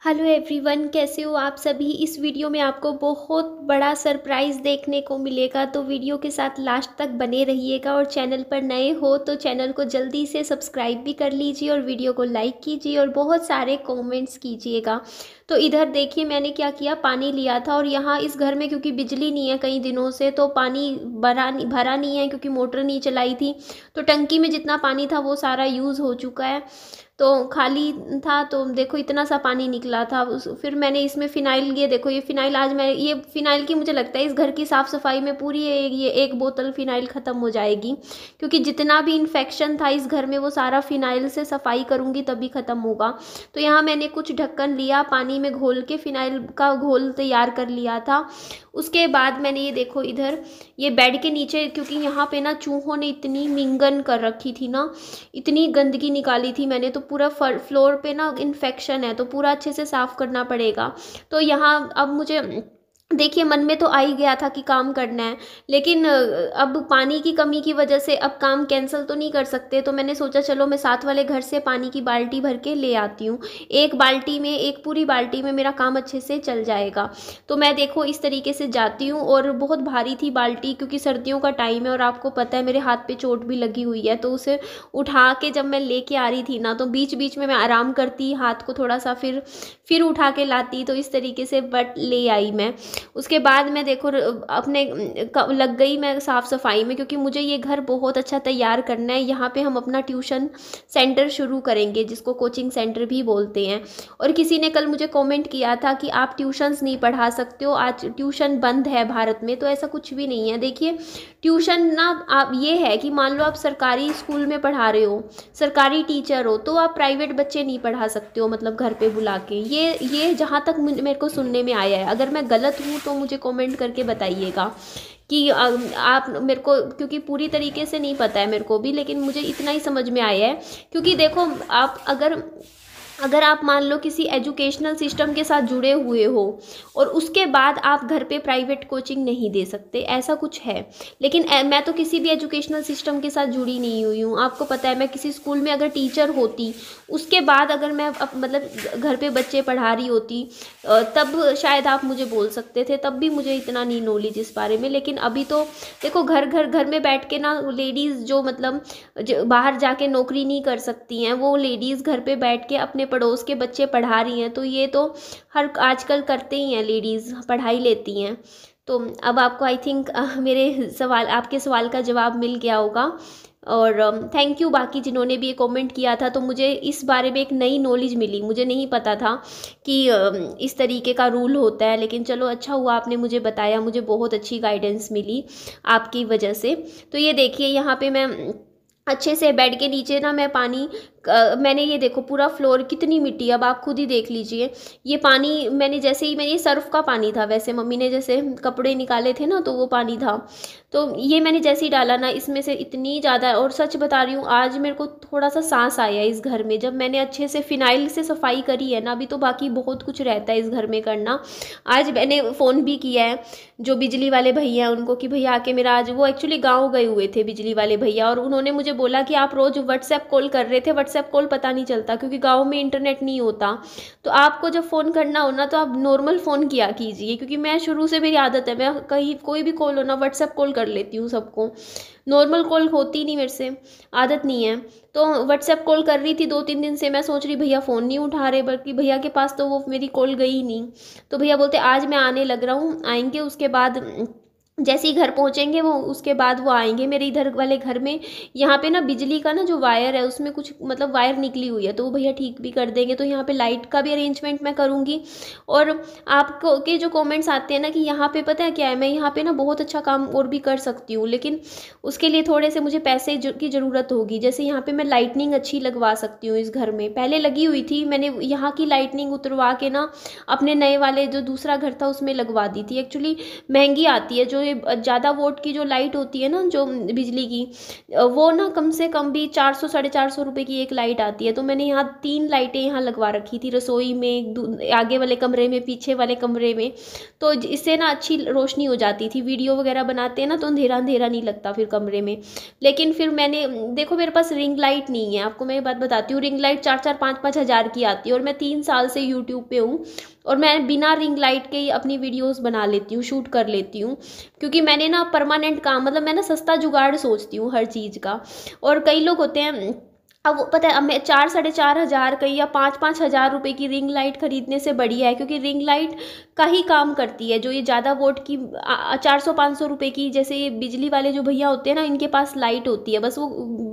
Hello everyone, कैसे हो आप सभी। इस वीडियो में आपको बहुत बड़ा सरप्राइज़ देखने को मिलेगा, तो वीडियो के साथ लास्ट तक बने रहिएगा। और चैनल पर नए हो तो चैनल को जल्दी से सब्सक्राइब भी कर लीजिए और वीडियो को लाइक कीजिए और बहुत सारे कमेंट्स कीजिएगा। तो इधर देखिए मैंने क्या किया, पानी लिया था और यहाँ इस घर में क्योंकि बिजली नहीं है कई दिनों से, तो पानी भरा नहीं है क्योंकि मोटर नहीं चलाई थी। तो टंकी में जितना पानी था वो सारा यूज़ हो चुका है, तो खाली था। तो देखो इतना सा पानी निकला था। फिर मैंने इसमें फ़िनाइल, ये देखो ये फ़िनाइल, आज मैं ये फ़िनाइल की मुझे लगता है इस घर की साफ़ सफाई में पूरी ये एक बोतल फ़िनाइल ख़त्म हो जाएगी, क्योंकि जितना भी इन्फेक्शन था इस घर में वो सारा फ़िनाइल से सफाई करूँगी तभी ख़त्म होगा। तो यहाँ मैंने कुछ ढक्कन लिया, पानी में घोल के फ़िनाइल का घोल तैयार कर लिया था। उसके बाद मैंने ये देखो इधर ये बेड के नीचे, क्योंकि यहाँ पे ना चूहों ने इतनी मिंगन कर रखी थी ना, इतनी गंदगी निकाली थी मैंने, तो पूरा फ्लोर पे ना इन्फेक्शन है, तो पूरा अच्छे से साफ़ करना पड़ेगा। तो यहाँ अब मुझे देखिए मन में तो आ ही गया था कि काम करना है, लेकिन अब पानी की कमी की वजह से अब काम कैंसिल तो नहीं कर सकते। तो मैंने सोचा चलो मैं साथ वाले घर से पानी की बाल्टी भर के ले आती हूँ। एक बाल्टी में, एक पूरी बाल्टी में मेरा काम अच्छे से चल जाएगा। तो मैं देखो इस तरीके से जाती हूँ, और बहुत भारी थी बाल्टी क्योंकि सर्दियों का टाइम है और आपको पता है मेरे हाथ पे चोट भी लगी हुई है। तो उसे उठा के जब मैं लेके आ रही थी ना, तो बीच बीच में मैं आराम करती, हाथ को थोड़ा सा फिर उठा के लाती, तो इस तरीके से बट ले आई मैं। उसके बाद मैं देखो अपने लग गई मैं साफ़ सफाई में, क्योंकि मुझे ये घर बहुत अच्छा तैयार करना है। यहाँ पे हम अपना ट्यूशन सेंटर शुरू करेंगे, जिसको कोचिंग सेंटर भी बोलते हैं। और किसी ने कल मुझे कमेंट किया था कि आप ट्यूशन्स नहीं पढ़ा सकते हो, आज ट्यूशन बंद है भारत में। तो ऐसा कुछ भी नहीं है। देखिए ट्यूशन ना, आप ये है कि मान लो आप सरकारी स्कूल में पढ़ा रहे हो, सरकारी टीचर हो, तो आप प्राइवेट बच्चे नहीं पढ़ा सकते हो, मतलब घर पे बुला के। ये जहाँ तक मेरे को सुनने में आया है। अगर मैं गलत हूँ तो मुझे कमेंट करके बताइएगा कि आप मेरे को, क्योंकि पूरी तरीके से नहीं पता है मेरे को भी, लेकिन मुझे इतना ही समझ में आया है। क्योंकि देखो आप अगर आप मान लो किसी एजुकेशनल सिस्टम के साथ जुड़े हुए हो और उसके बाद आप घर पे प्राइवेट कोचिंग नहीं दे सकते, ऐसा कुछ है। लेकिन मैं तो किसी भी एजुकेशनल सिस्टम के साथ जुड़ी नहीं हुई हूँ। आपको पता है मैं किसी स्कूल में अगर टीचर होती, उसके बाद अगर मैं मतलब घर पे बच्चे पढ़ा रही होती, तब शायद आप मुझे बोल सकते थे, तब भी मुझे इतना नहीं नॉलेज इस बारे में। लेकिन अभी तो देखो घर में बैठ के ना लेडीज़ जो मतलब बाहर जाके नौकरी नहीं कर सकती हैं, वो लेडीज़ घर पे बैठ के अपने पड़ोस के बच्चे पढ़ा रही हैं। तो ये तो हर आजकल करते ही हैं, लेडीज़ पढ़ाई लेती हैं। तो अब आपको आई थिंक मेरे सवाल, आपके सवाल का जवाब मिल गया होगा। और थैंक यू बाकी जिन्होंने भी ये कमेंट किया था। तो मुझे इस बारे में एक नई नॉलेज मिली, मुझे नहीं पता था कि इस तरीके का रूल होता है। लेकिन चलो अच्छा हुआ आपने मुझे बताया, मुझे बहुत अच्छी गाइडेंस मिली आपकी वजह से। तो ये देखिए यहाँ पे मैं अच्छे से बेड के नीचे ना मैं पानी, मैंने ये देखो पूरा फ्लोर कितनी मिट्टी, अब आप खुद ही देख लीजिए। ये पानी मैंने जैसे ही, मैंने ये सर्फ का पानी था, वैसे मम्मी ने जैसे कपड़े निकाले थे ना तो वो पानी था। तो ये मैंने जैसे ही डाला ना, इसमें से इतनी ज़्यादा, और सच बता रही हूँ आज मेरे को थोड़ा सा सांस आया इस घर में, जब मैंने अच्छे से फिनाइल से सफाई करी है ना। अभी तो बाकी बहुत कुछ रहता है इस घर में करना। आज मैंने फ़ोन भी किया है जो बिजली वाले भैया हैं उनको, कि भैया आके मेरा, आज वो एक्चुअली गाँव गए हुए थे बिजली वाले भैया, और उन्होंने मुझे बोला कि आप रोज़ व्हाट्सएप कॉल कर रहे थे। व्हाट्सएप कॉल पता नहीं चलता क्योंकि गाँव में इंटरनेट नहीं होता, तो आपको जब फ़ोन करना हो ना तो आप नॉर्मल फ़ोन किया कीजिए। क्योंकि मैं शुरू से, मेरी आदत है, मैं कहीं कोई भी कॉल हो ना व्हाट्सएप कॉल कर लेती हूँ सबको, नॉर्मल कॉल होती नहीं मेरे से, आदत नहीं है। तो व्हाट्सएप कॉल कर रही थी 2-3 दिन से, मैं सोच रही भैया फ़ोन नहीं उठा रहे, बल्कि भैया के पास तो वो मेरी कॉल गई ही नहीं। तो भैया बोलते आज मैं आने लग रहा हूँ, आएंगे, उसके बाद जैसे ही घर पहुंचेंगे वो, उसके बाद वो आएंगे मेरे इधर वाले घर में। यहाँ पे ना बिजली का ना जो वायर है उसमें कुछ मतलब वायर निकली हुई है, तो वो भैया ठीक भी कर देंगे। तो यहाँ पे लाइट का भी अरेंजमेंट मैं करूँगी। और आपको के जो कमेंट्स आते हैं ना कि यहाँ पे पता है क्या है, मैं यहाँ पे ना बहुत अच्छा काम और भी कर सकती हूँ, लेकिन उसके लिए थोड़े से मुझे पैसे की ज़रूरत होगी। जैसे यहाँ पे मैं लाइटनिंग अच्छी लगवा सकती हूँ इस घर में, पहले लगी हुई थी, मैंने यहाँ की लाइटनिंग उतरवा के ना अपने नए वाले जो दूसरा घर था उसमें लगवा दी थी। एक्चुअली महंगी आती है, जो ये ज़्यादा वोट की जो लाइट होती है ना, जो बिजली की, वो ना कम से कम भी 400 450 रुपये की एक लाइट आती है। तो मैंने यहाँ 3 लाइटें यहाँ लगवा रखी थी, रसोई में, आगे वाले कमरे में, पीछे वाले कमरे में। तो इससे ना अच्छी रोशनी हो जाती थी, वीडियो वगैरह बनाते हैं ना तो अंधेरा अंधेरा नहीं लगता फिर कमरे में। लेकिन फिर मैंने देखो, मेरे पास रिंग लाइट नहीं है, आपको मैं ये बात बताती हूँ। रिंग लाइट 4 4 5 5 हज़ार की आती है, और मैं 3 साल से यूट्यूब पे हूँ, और मैं बिना रिंग लाइट के ही अपनी वीडियोस बना लेती हूँ, शूट कर लेती हूँ। क्योंकि मैंने ना परमानेंट काम, मतलब मैं ना सस्ता जुगाड़ सोचती हूँ हर चीज़ का। और कई लोग होते हैं, अब वो पता है, अब मैं 4 साढ़े 4 हज़ार कहीं या 5 5 हज़ार रुपये की रिंग लाइट खरीदने से बढ़िया है, क्योंकि रिंग लाइट का ही काम करती है। जो ये ज़्यादा वोट की 400 500 रुपये की, जैसे ये बिजली वाले जो भैया होते हैं ना, इनके पास लाइट होती है, बस वो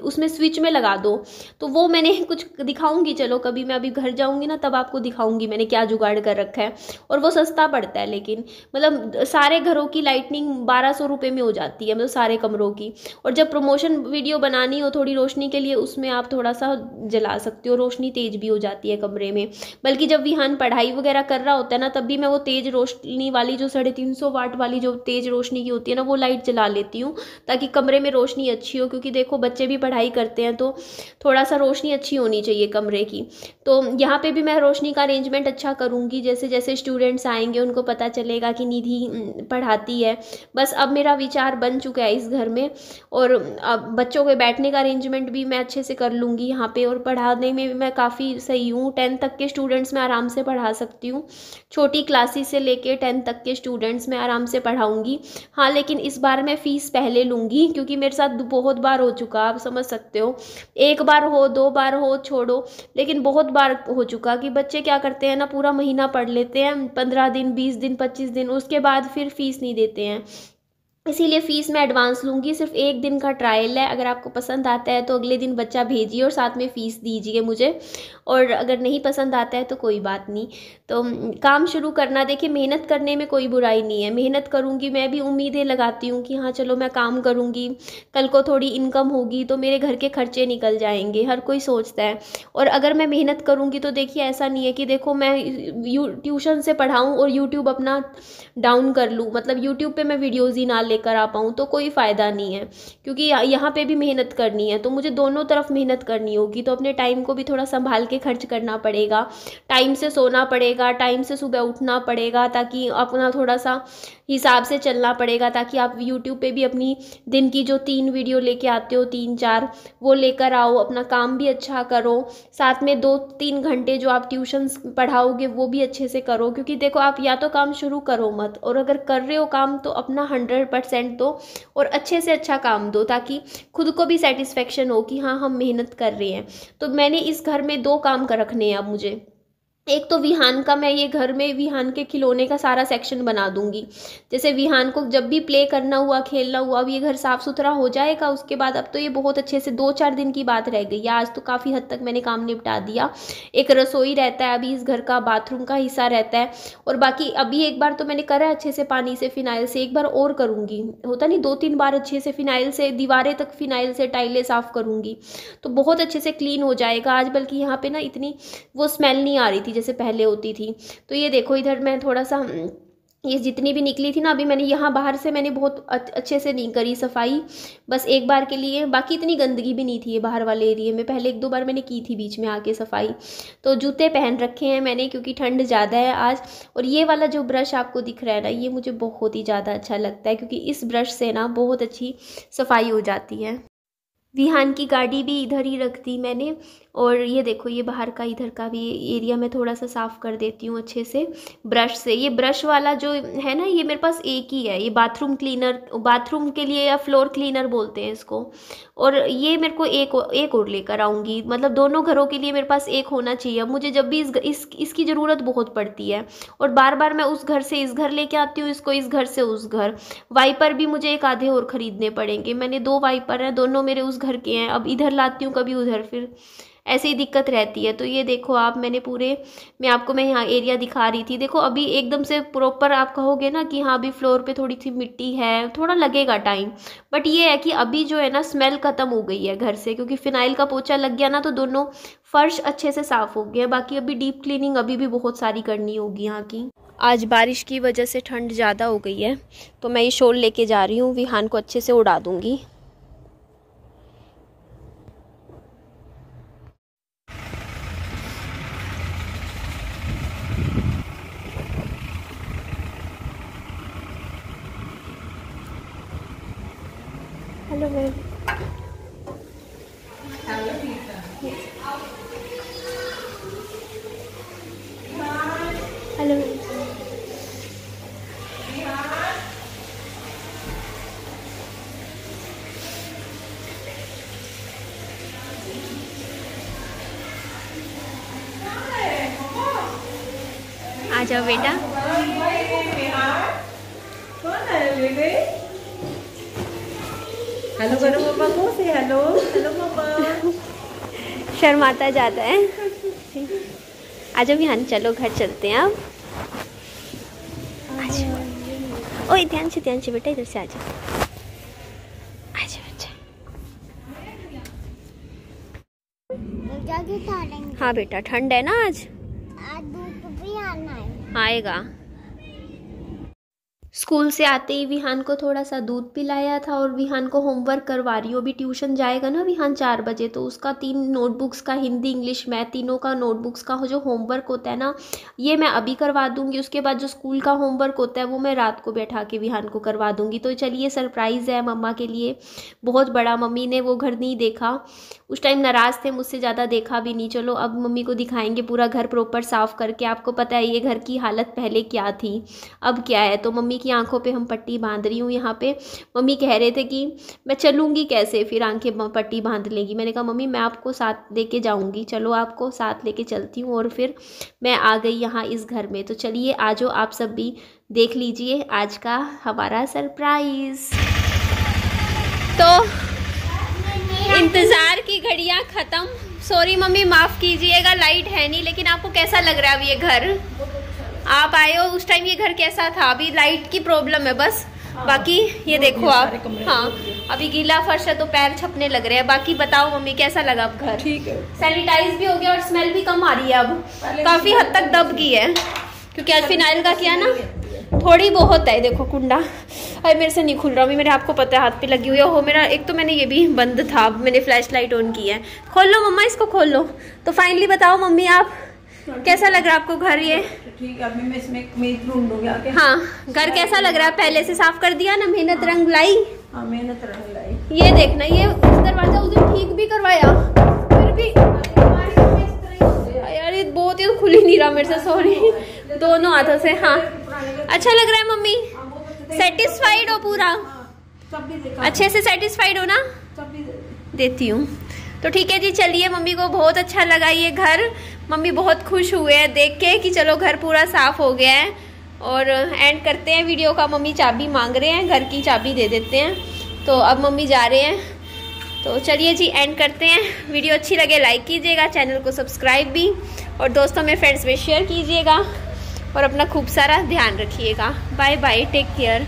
उसमें स्विच में लगा दो। तो वो मैंने कुछ दिखाऊंगी, चलो कभी मैं अभी घर जाऊंगी ना तब आपको दिखाऊंगी मैंने क्या जुगाड़ कर रखा है। और वो सस्ता पड़ता है, लेकिन मतलब सारे घरों की लाइटनिंग 1200 रुपये में हो जाती है, मतलब सारे कमरों की। और जब प्रमोशन वीडियो बनानी हो थोड़ी रोशनी के लिए, उसमें आप थोड़ा सा जला सकते हो, रोशनी तेज भी हो जाती है कमरे में। बल्कि जब विहान पढ़ाई वगैरह कर रहा होता है ना, तब भी मैं वो तेज रोशनी वाली, जो 350 वाट वाली जो तेज रोशनी की होती है ना, वो लाइट जला लेती हूँ, ताकि कमरे में रोशनी अच्छी हो। क्योंकि देखो बच्चे भी पढ़ाई करते हैं, तो थोड़ा सा रोशनी अच्छी होनी चाहिए कमरे की। तो यहाँ पे भी मैं रोशनी का अरेंजमेंट अच्छा करूँगी, जैसे जैसे स्टूडेंट्स आएंगे उनको पता चलेगा कि निधि पढ़ाती है। बस अब मेरा विचार बन चुका है इस घर में, और अब बच्चों के बैठने का अरेंजमेंट भी मैं अच्छे से कर लूँगी यहाँ पे। और पढ़ाने में भी मैं काफ़ी सही हूँ, 10 तक के स्टूडेंट्स मैं आराम से पढ़ा सकती हूँ। छोटी क्लासेस से लेके 10 तक के स्टूडेंट्स मैं आराम से पढ़ाऊँगी। हाँ, लेकिन इस बार मैं फ़ीस पहले लूँगी, क्योंकि मेरे साथ बहुत बार हो चुका, आप समझ सकते हो। एक बार हो, 2 बार हो छोड़ो, लेकिन बहुत बार हो चुका कि बच्चे क्या करते हैं ना, पूरा महीना पढ़ लेते हैं, 15 दिन, 20 दिन, 25 दिन, उसके बाद फिर फ़ीस नहीं देते हैं। इसीलिए फ़ीस मैं एडवांस लूँगी। सिर्फ 1 दिन का ट्रायल है, अगर आपको पसंद आता है तो अगले दिन बच्चा भेजिए और साथ में फ़ीस दीजिए मुझे। और अगर नहीं पसंद आता है तो कोई बात नहीं। तो काम शुरू करना, देखिए मेहनत करने में कोई बुराई नहीं है, मेहनत करूँगी मैं भी, उम्मीदें लगाती हूँ कि हाँ चलो मैं काम करूँगी, कल को थोड़ी इनकम होगी तो मेरे घर के खर्चे निकल जाएंगे, हर कोई सोचता है। और अगर मैं मेहनत करूँगी तो देखिए ऐसा नहीं है कि देखो मैं ट्यूशन से पढ़ाऊँ और यूट्यूब अपना डाउन कर लूँ, मतलब यूट्यूब पे मैं वीडियोज़ ही ना लेकर आ पाऊँ, तो कोई फ़ायदा नहीं है। क्योंकि यहाँ पे भी मेहनत करनी है, तो मुझे दोनों तरफ मेहनत करनी होगी। तो अपने टाइम को भी थोड़ा संभाल के खर्च करना पड़ेगा, टाइम से सोना पड़ेगा, टाइम से सुबह उठना पड़ेगा, ताकि अपना थोड़ा सा हिसाब से चलना पड़ेगा, ताकि आप यूट्यूब पे भी अपनी दिन की जो 3 वीडियो लेके आते हो, 3 4 वो लेकर आओ, अपना काम भी अच्छा करो, साथ में 2 3 घंटे जो आप ट्यूशन्स पढ़ाओगे वो भी अच्छे से करो। क्योंकि देखो आप या तो काम शुरू करो मत, और अगर कर रहे हो काम तो अपना 100% दो, और अच्छे से अच्छा काम दो, ताकि खुद को भी सेटिस्फेक्शन हो कि हाँ हम मेहनत कर रहे हैं। तो मैंने इस घर में 2 काम कर रखने हैं अब मुझे। एक तो विहान का, मैं ये घर में विहान के खिलौने का सारा सेक्शन बना दूंगी। जैसे विहान को जब भी प्ले करना हुआ, खेलना हुआ, अब ये घर साफ़ सुथरा हो जाएगा उसके बाद, अब तो ये बहुत अच्छे से 2 4 दिन की बात रह गई है, आज तो काफ़ी हद तक मैंने काम निपटा दिया। एक रसोई रहता है अभी इस घर का, बाथरूम का हिस्सा रहता है, और बाकी अभी एक बार तो मैंने करा अच्छे से पानी से, फिनाइल से, एक बार और करूँगी, होता नहीं 2 3 बार अच्छे से फिनाइल से, दीवारें तक फिनाइल से, टाइलें साफ़ करूँगी तो बहुत अच्छे से क्लीन हो जाएगा। आज बल्कि यहाँ पे ना इतनी वो स्मेल नहीं आ रही थी जैसे पहले होती थी। तो ये देखो इधर मैं थोड़ा सा ये जितनी भी निकली थी ना, अभी मैंने यहाँ बाहर से मैंने बहुत अच्छे से नहीं करी सफाई, बस एक बार के लिए, बाकी इतनी गंदगी भी नहीं थी ये बाहर वाले एरिया में, पहले 1 2 बार मैंने की थी बीच में आके सफाई। तो जूते पहन रखे हैं मैंने क्योंकि ठंड ज़्यादा है आज। और ये वाला जो ब्रश आपको दिख रहा है ना, ये मुझे बहुत ही ज़्यादा अच्छा लगता है, क्योंकि इस ब्रश से ना बहुत अच्छी सफाई हो जाती है। विहान की गाड़ी भी इधर ही रख दी मैंने। और ये देखो ये बाहर का, इधर का भी एरिया मैं थोड़ा सा साफ़ कर देती हूँ अच्छे से ब्रश से। ये ब्रश वाला जो है ना, ये मेरे पास एक ही है, ये बाथरूम क्लीनर, बाथरूम के लिए या फ्लोर क्लीनर बोलते हैं इसको। और ये मेरे को एक और लेकर आऊँगी, मतलब दोनों घरों के लिए मेरे पास एक होना चाहिए। मुझे जब भी इसकी ज़रूरत बहुत पड़ती है, और बार बार मैं उस घर से इस घर लेके आती हूँ इसको, इस घर से उस घर। वाइपर भी मुझे एक आधे और ख़रीदने पड़ेंगे, मैंने 2 वाइपर हैं, दोनों मेरे उस घर के हैं, अब इधर लाती हूँ कभी उधर, फिर ऐसे ही दिक्कत रहती है। तो ये देखो आप, मैं आपको मैं यहाँ एरिया दिखा रही थी, देखो अभी एकदम से प्रॉपर आप कहोगे ना कि हाँ अभी फ्लोर पे थोड़ी सी मिट्टी है, थोड़ा लगेगा टाइम, बट ये है कि अभी जो है ना स्मेल ख़त्म हो गई है घर से, क्योंकि फिनाइल का पोछा लग गया ना, तो दोनों फर्श अच्छे से साफ़ हो गया। बाकी अभी डीप क्लीनिंग अभी भी बहुत सारी करनी होगी यहाँ की। आज बारिश की वजह से ठंड ज़्यादा हो गई है, तो मैं ये शॉल लेके जा रही हूँ, विहान को अच्छे से उड़ा दूँगी। Hello ma'am. Hello ma'am. आ जाओ बेटा। हेलो करो पापा को, से हेलो। हेलो पापा। शर्माता जाता है। आ जाओ विहान, चलो घर चलते हैं अब। ओए ध्यान से बेटा, इधर से आ जाओ। आ जाओ अच्छा। हाँ बेटा, ठंड है ना आज धूप भी आना है। आएगा। स्कूल से आते ही विहान को थोड़ा सा दूध पिलाया था और विहान को होमवर्क करवा रही हूँ। अभी ट्यूशन जाएगा ना विहान 4 बजे, तो उसका 3 नोटबुक्स का, हिंदी इंग्लिश मैथ तीनों का नोटबुक्स का जो होमवर्क होता है ना, ये मैं अभी करवा दूँगी। उसके बाद जो स्कूल का होमवर्क होता है वो मैं रात को बैठा के विहान को करवा दूँगी। तो चलिए, सरप्राइज़ है मम्मा के लिए बहुत बड़ा। मम्मी ने वो घर नहीं देखा, उस टाइम नाराज़ थे मुझसे, ज़्यादा देखा भी नहीं। चलो अब मम्मी को दिखाएंगे पूरा घर प्रॉपर साफ़ करके। आपको पता है ये घर की हालत पहले क्या थी, अब क्या है। तो मम्मी की आंखों पे हम पट्टी बांध रही हूँ यहाँ पे। मम्मी कह रहे थे कि मैं चलूँगी कैसे, फिर आंखें पट्टी बांध लेगी। मैंने कहा मम्मी मैं आपको साथ लेके जाऊँगी, चलो आपको साथ लेके चलती हूँ। और फिर मैं आ गई यहाँ इस घर में। तो चलिए आ जाओ, आप सब भी देख लीजिए आज का हमारा सरप्राइज़। तो इंतज़ार की घड़ियाँ ख़त्म। सॉरी मम्मी, माफ़ कीजिएगा, लाइट है नहीं। लेकिन आपको कैसा लग रहा है अब ये घर? आप आए हो उस टाइम ये घर कैसा था? अभी लाइट की प्रॉब्लम है बस। बाकी ये देखो आप, हाँ अभी गीला फर्श है तो पैर छपने लग रहे हैं। बाकी बताओ मम्मी कैसा लगा अब घर? ठीक है, सैनिटाइज भी हो गया और स्मेल भी कम आ रही है अब, काफ़ी हद तक दब गई है क्योंकि आज फिनाइल का किया ना, थोड़ी बहुत है। देखो कुंडा, अरे मेरे से नहीं खुल रहा। मेरे आपको पता है हाथ पे लगी हुई है। हो मेरा एक तो मैंने ये भी बंद था, अब मैंने फ्लैश लाइट ऑन की है। खोल लो मम्मा, इसको खोल लो। तो फाइनली बताओ मम्मी, आप कैसा लग रहा है आपको घर? ये ठीक है, अभी मैं इसमें मेज ढूंढूंगी आके। हाँ, घर कैसा लग रहा है? पहले से साफ कर दिया ना, मेहनत रंग लाई। हाँ मेहनत रंग लाई। ये देखना, ये दरवाजा उस दिन ठीक भी करवाया, फिर भी यार ये बहुत ही खुल ही नहीं रहा मेरे से, सॉरी दोनों हाथों से। हाँ अच्छा लग रहा है मम्मी? सेटिस्फाइड हो पूरा? अच्छे से सेटिस्फाइड हो ना? देती हूँ। तो ठीक है जी, चलिए मम्मी को बहुत अच्छा लगा ये घर। मम्मी बहुत खुश हुए हैं देख के कि चलो घर पूरा साफ हो गया है। और एंड करते हैं वीडियो का। मम्मी चाबी मांग रहे हैं, घर की चाबी दे देते हैं। तो अब मम्मी जा रहे हैं, तो चलिए जी एंड करते हैं। वीडियो अच्छी लगे लाइक कीजिएगा, चैनल को सब्सक्राइब भी, और दोस्तों में फ्रेंड्स में शेयर कीजिएगा। और अपना खूब सारा ध्यान रखिएगा। Bye bye, take care.